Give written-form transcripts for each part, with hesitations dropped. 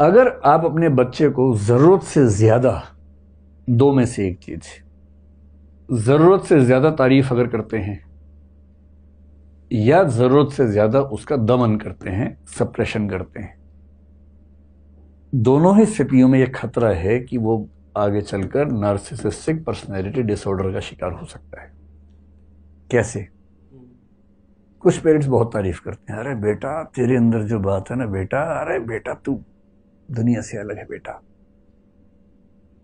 अगर आप अपने बच्चे को जरूरत से ज्यादा, दो में से एक चीज, जरूरत से ज्यादा तारीफ अगर करते हैं या जरूरत से ज्यादा उसका दमन करते हैं, सप्रेशन करते हैं, दोनों ही स्थितियों में यह खतरा है कि वो आगे चलकर नार्सिसिस्टिक पर्सनैलिटी डिसऑर्डर का शिकार हो सकता है। कैसे? कुछ पेरेंट्स बहुत तारीफ करते हैं, अरे बेटा तेरे अंदर जो बात है ना बेटा, अरे बेटा तू दुनिया से अलग है बेटा।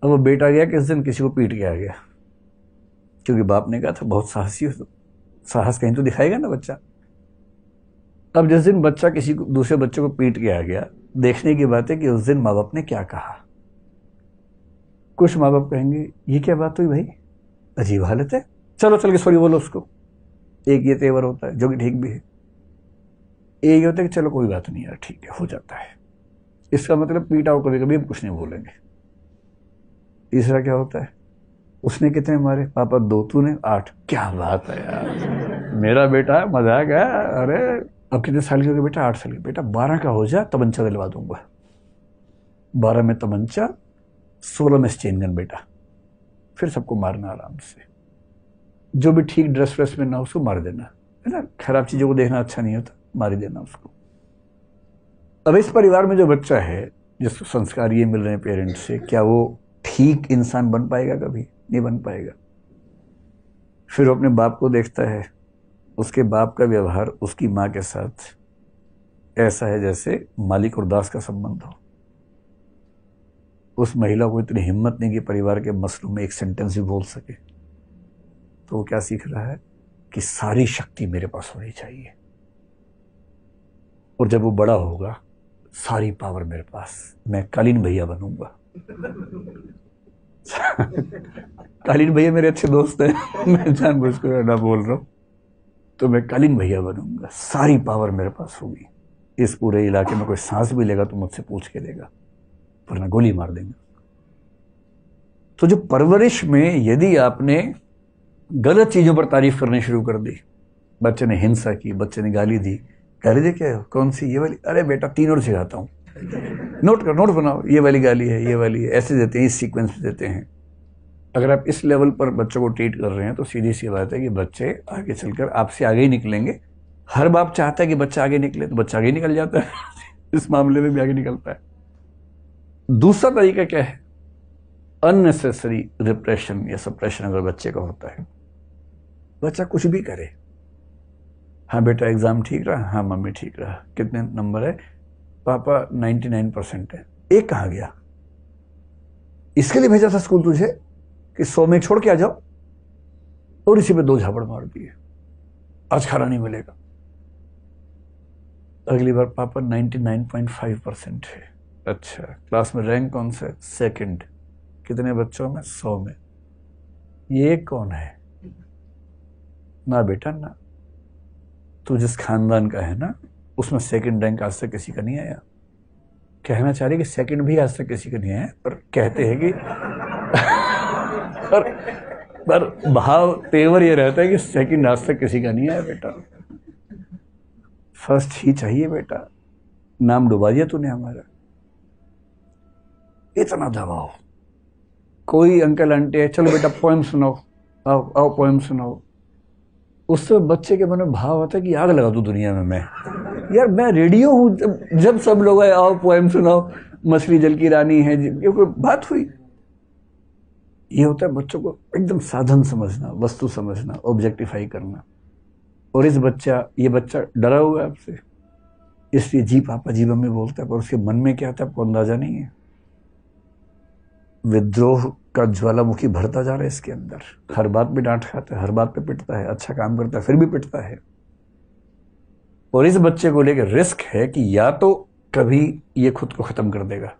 अब वो बेटा गया किस दिन किसी को पीट के आ गया, क्योंकि बाप ने कहा था बहुत साहसी हो, तो साहस कहीं तो दिखाएगा ना बच्चा। अब जिस दिन बच्चा किसी को दूसरे बच्चे को पीट के आ गया, देखने की बात है कि उस दिन माँ बाप ने क्या कहा। कुछ माँ बाप कहेंगे ये क्या बात हुई भाई, अजीब हालत है, चलो चल के सॉरी बोलो उसको। एक ये तेवर होता है जो कि ठीक भी है। एक ये होता है कि चलो कोई बात नहीं यार, ठीक है हो जाता है, इसका मतलब पीटा हो कभी कभी हम कुछ नहीं बोलेंगे। तीसरा क्या होता है, उसने कितने मारे, पापा 2, तूने 8, क्या बात है यार मेरा बेटा है, मजाक है। अरे अब कितने साल के हो गए बेटा, 8 साल के, बेटा 12 का हो जा तमंचा दिलवा दूंगा। 12 में तमंचा, 16 में चेन गन बेटा, फिर सबको मारना आराम से। जो भी ठीक ड्रेस व्रेस में ना उसको मार देना, है ना, खराब चीजों को देखना अच्छा नहीं होता, मार ही देना उसको। अब इस परिवार में जो बच्चा है जिसको संस्कार ये मिल रहे हैं पेरेंट्स से, क्या वो ठीक इंसान बन पाएगा? कभी नहीं बन पाएगा। फिर वो अपने बाप को देखता है, उसके बाप का व्यवहार उसकी माँ के साथ ऐसा है जैसे मालिक और दास का संबंध हो। उस महिला को इतनी हिम्मत नहीं कि परिवार के मसलों में एक सेंटेंस भी बोल सके। तो वो क्या सीख रहा है कि सारी शक्ति मेरे पास होनी चाहिए, और जब वो बड़ा होगा सारी पावर मेरे पास, मैं कालीन भैया बनूंगा। कालीन भैया मेरे अच्छे दोस्त हैं, मैं जानबूझकर ना बोल रहा हूं। तो मैं कालीन भैया बनूंगा, सारी पावर मेरे पास होगी, इस पूरे इलाके में कोई सांस भी लेगा तो मुझसे पूछ के लेगा, वरना गोली मार देंगे। तो जो परवरिश में यदि आपने गलत चीजों पर तारीफ करनी शुरू कर दी, बच्चे ने हिंसा की, बच्चे ने गाली दी, गाली दे क्या है, कौन सी, ये वाली, अरे बेटा 3 और सिखाता हूं, नोट कर, नोट बनाओ, ये वाली गाली है, ये वाली है, ऐसे देते हैं, इस सीक्वेंस में देते हैं। अगर आप इस लेवल पर बच्चों को ट्रीट कर रहे हैं तो सीधी सी बात है कि बच्चे आगे चलकर आपसे आगे ही निकलेंगे। हर बाप चाहता है कि बच्चा आगे निकले, तो बच्चा आगे निकल जाता है। इस मामले में भी आगे निकलता है। दूसरा तरीका क्या है, अननेसेसरी रिप्रेशन या सप्रेशन अगर बच्चे का होता है, बच्चा कुछ भी करे, हाँ बेटा एग्जाम ठीक रहा, हाँ मम्मी ठीक रहा, कितने नंबर है पापा, 99% है, एक कहाँ गया, इसके लिए भेजा था स्कूल तुझे कि 100 में छोड़ के आ जाओ, और इसी पे 2 झापड़ मार दिए, आज खाना नहीं मिलेगा। अगली बार पापा 99.5% है, अच्छा क्लास में रैंक कौन सा है, सेकंड, कितने बच्चों में, 100 में, ये कौन है, ना बेटा ना, तो जिस खानदान का है ना उसमें सेकंड रैंक आज तक किसी का नहीं आया। कहना चाह रही कि सेकंड भी आज तक किसी का नहीं आया, पर कहते हैं कि पर भाव तेवर ये रहता है कि सेकंड आज तक किसी का नहीं आया बेटा, फर्स्ट ही चाहिए बेटा, नाम डुबा दिया तूने हमारा। इतना दबाव, कोई अंकल आंटी है, चलो बेटा पोएम सुनाओ, आओ आओ पोएम सुनाओ, उससे बच्चे के मन में भाव आता है कि आग लगा दूं दुनिया में मैं, यार मैं रेडियो हूं, जब सब लोग आए आओ पोएम सुनाओ, मछली जल की रानी है, ये कोई बात हुई। ये होता है बच्चों को एकदम साधन समझना, वस्तु समझना, ऑब्जेक्टिफाई करना। और ये बच्चा डरा हुआ है आपसे, इसलिए जी पापा जी मम्मी बोलता है, पर उसके मन में क्या आता है आपको अंदाजा नहीं है। विद्रोह का ज्वालामुखी भरता जा रहा है इसके अंदर, हर बात पे डांट खाता है, हर बात पे पिटता है, अच्छा काम करता है फिर भी पिटता है। और इस बच्चे को लेकर रिस्क है कि या तो कभी ये खुद को खत्म कर देगा,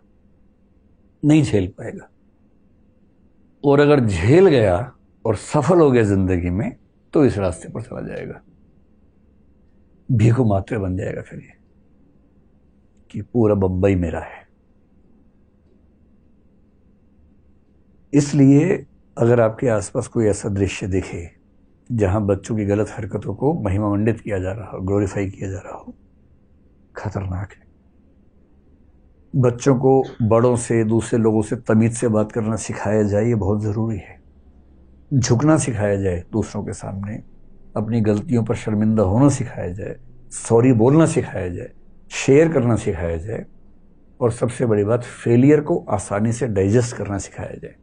नहीं झेल पाएगा, और अगर झेल गया और सफल हो गया जिंदगी में तो इस रास्ते पर चला जाएगा, भीखू मात्रे बन जाएगा फिर ये कि पूरा बंबई मेरा है। इसलिए अगर आपके आसपास कोई ऐसा दृश्य दिखे जहां बच्चों की गलत हरकतों को महिमामंडित किया जा रहा हो, ग्लोरीफाई किया जा रहा हो, खतरनाक है। बच्चों को बड़ों से, दूसरे लोगों से तमीज से बात करना सिखाया जाए, ये बहुत ज़रूरी है। झुकना सिखाया जाए दूसरों के सामने, अपनी गलतियों पर शर्मिंदा होना सिखाया जाए, सॉरी बोलना सिखाया जाए, शेयर करना सिखाया जाए, और सबसे बड़ी बात फेलियर को आसानी से डाइजेस्ट करना सिखाया जाए।